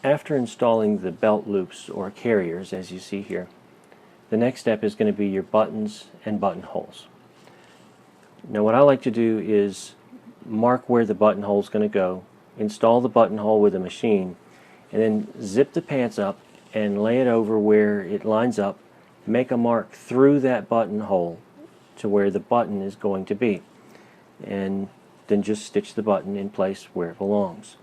After installing the belt loops or carriers, as you see here, the next step is going to be your buttons and buttonholes. Now what I like to do is mark where the buttonhole is going to go, install the buttonhole with a machine, and then zip the pants up and lay it over where it lines up, make a mark through that buttonhole to where the button is going to be, and then just stitch the button in place where it belongs.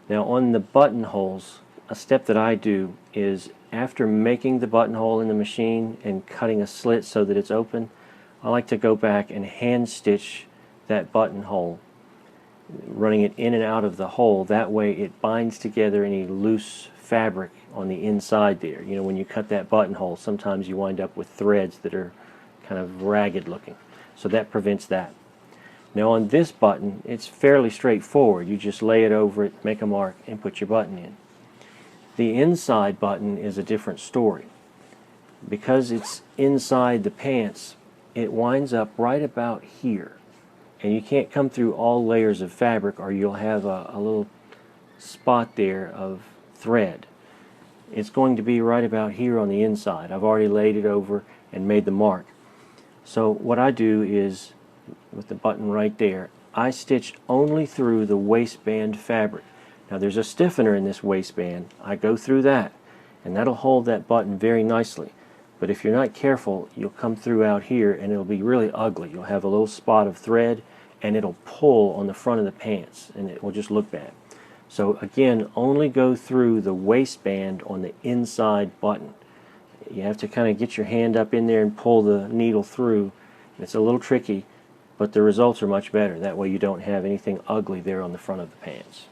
Now on the buttonholes, a step that I do is after making the buttonhole in the machine and cutting a slit so that it's open, I like to go back and hand stitch that buttonhole, running it in and out of the hole. That way it binds together any loose fabric on the inside there. You know, when you cut that buttonhole, sometimes you wind up with threads that are kind of ragged looking. So that prevents that. Now on this button, it's fairly straightforward. You just lay it over it, make a mark, and put your button in. The inside button is a different story. Because it's inside the pants, it winds up right about here. And you can't come through all layers of fabric or you'll have a little spot there of thread. It's going to be right about here on the inside. I've already laid it over and made the mark. So what I do is, with the button right there, I stitch only through the waistband fabric. Now there's a stiffener in this waistband. I go through that, and that'll hold that button very nicely. But if you're not careful, you'll come through out here and it'll be really ugly. You'll have a little spot of thread and it'll pull on the front of the pants and it will just look bad. So again, only go through the waistband on the inside button. You have to kind of get your hand up in there and pull the needle through. It's a little tricky, but the results are much better. That way you don't have anything ugly there on the front of the pants.